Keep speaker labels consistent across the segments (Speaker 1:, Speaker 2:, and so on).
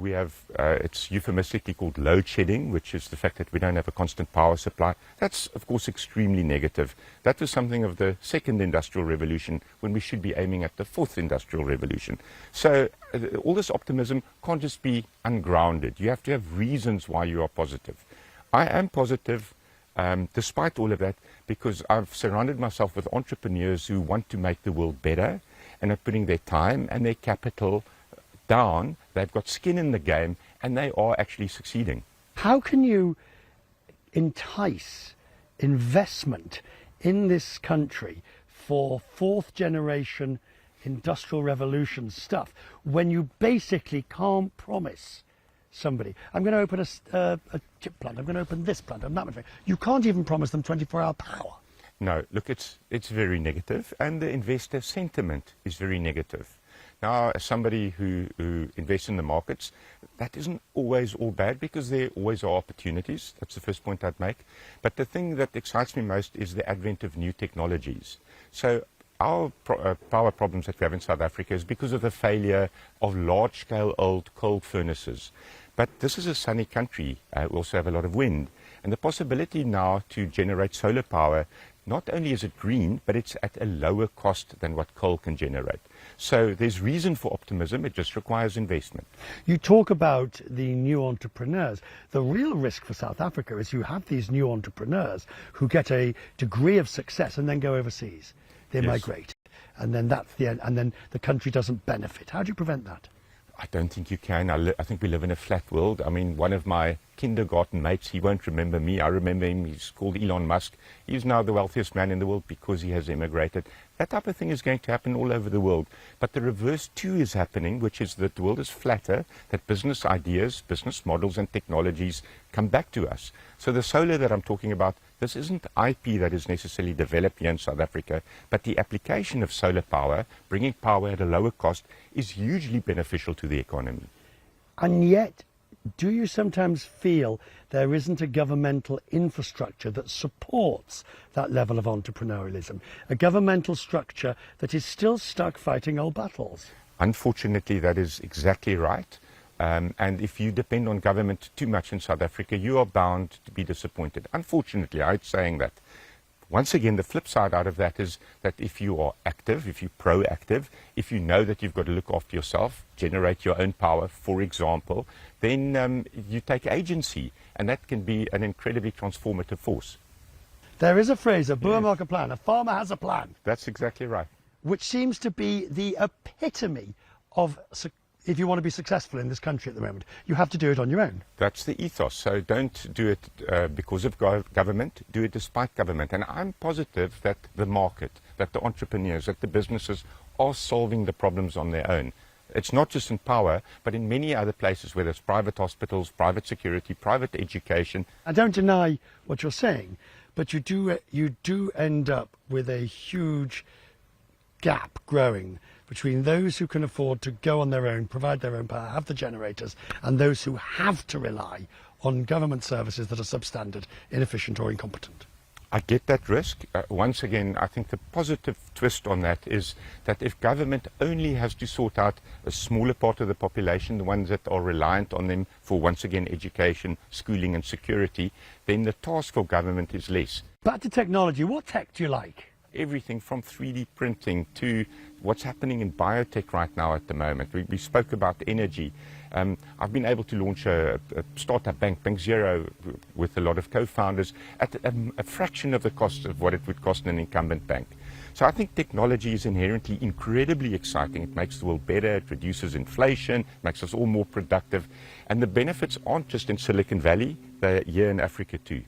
Speaker 1: We have, it's euphemistically called load shedding, which is the fact that we don't have a constant power supply. That's, of course, extremely negative. That was something of the second industrial revolution when we should be aiming at the fourth industrial revolution. So all this optimism can't just be ungrounded. You have to have reasons why you are positive. I am positive despite all of that because I've surrounded myself with entrepreneurs who want to make the world better and are putting their time and their capital down. They've got skin in the game and they are actually succeeding.
Speaker 2: How can you entice investment in this country for fourth generation industrial revolution stuff when you basically can't promise somebody, I'm going to open a chip plant, I'm going to open this plant, I'm that much. You can't even promise them 24-hour power.
Speaker 1: No, look, it's very negative and the investor sentiment is very negative. Now, as somebody who invests in the markets, that isn't always all bad because there always are opportunities. That's the first point I'd make. But the thing that excites me most is the advent of new technologies. So our power problems that we have in South Africa is because of the failure of large-scale old coal furnaces. But this is a sunny country. We also have a lot of wind. And the possibility now to generate solar power, not only is it green, but it's at a lower cost than what coal can generate. So there's reason for optimism, it just requires investment.
Speaker 2: You talk about the new entrepreneurs. The real risk for South Africa is you have these new entrepreneurs who get a degree of success and then go overseas. They migrate, and then that's the end, and then the country doesn't benefit. How do you prevent that?
Speaker 1: I don't think you can. I think we live in a flat world. I mean, one of my kindergarten mates, he won't remember me. I remember him. He's called Elon Musk. He's now the wealthiest man in the world because he has immigrated. That type of thing is going to happen all over the world. But the reverse too is happening, which is that the world is flatter, that business ideas, business models and technologies come back to us. So the solar that I'm talking about, this isn't IP that is necessarily developed here in South Africa, but the application of solar power, bringing power at a lower cost, is hugely beneficial to the economy.
Speaker 2: And yet, do you sometimes feel there isn't a governmental infrastructure that supports that level of entrepreneurialism? A governmental structure that is still stuck fighting old battles?
Speaker 1: Unfortunately, that is exactly right. And if you depend on government too much in South Africa, you are bound to be disappointed. Unfortunately, I'm saying that. Once again, the flip side out of that is that if you are active, if you're proactive, if you know that you've got to look after yourself, generate your own power, for example, then you take agency, and that can be an incredibly transformative force.
Speaker 2: There is a phrase, a boer maak 'n plan, a farmer has a plan.
Speaker 1: That's exactly right.
Speaker 2: Which seems to be the epitome of, if you want to be successful in this country at the moment, you have to do it on your own.
Speaker 1: That's the ethos. So don't do it because of government, do it despite government. And I'm positive that the market, that the entrepreneurs, that the businesses are solving the problems on their own. It's not just in power, but in many other places, whether it's private hospitals, private security, private education.
Speaker 2: I don't deny what you're saying, but you do end up with a huge gap growing between those who can afford to go on their own, provide their own power, have the generators, and those who have to rely on government services that are substandard, inefficient or incompetent.
Speaker 1: I get that risk. Once again, I think the positive twist on that is that if government only has to sort out a smaller part of the population, the ones that are reliant on them for, once again, education, schooling and security, then the task for government is less.
Speaker 2: Back to technology, what tech do you like?
Speaker 1: Everything from 3D printing to what's happening in biotech right now at the moment. We spoke about energy. I've been able to launch a startup bank, Bank Zero, with a lot of co-founders at a fraction of the cost of what it would cost an incumbent bank. So I think technology is inherently incredibly exciting. It makes the world better, it reduces inflation, makes us all more productive. And the benefits aren't just in Silicon Valley, they're here in Africa too.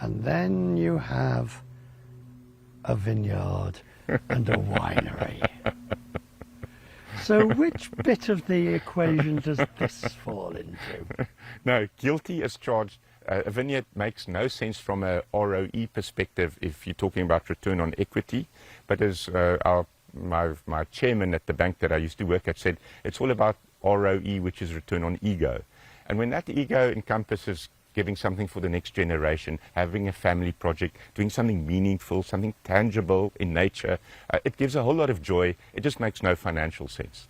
Speaker 2: And then you have a vineyard and a winery. So which bit of the equation does this fall into?
Speaker 1: No, guilty as charged. A vineyard makes no sense from a ROE perspective if you're talking about return on equity. But as my chairman at the bank that I used to work at said, it's all about ROE, which is return on ego. And when that ego encompasses giving something for the next generation, having a family project, doing something meaningful, something tangible in nature, it gives a whole lot of joy. It just makes no financial sense.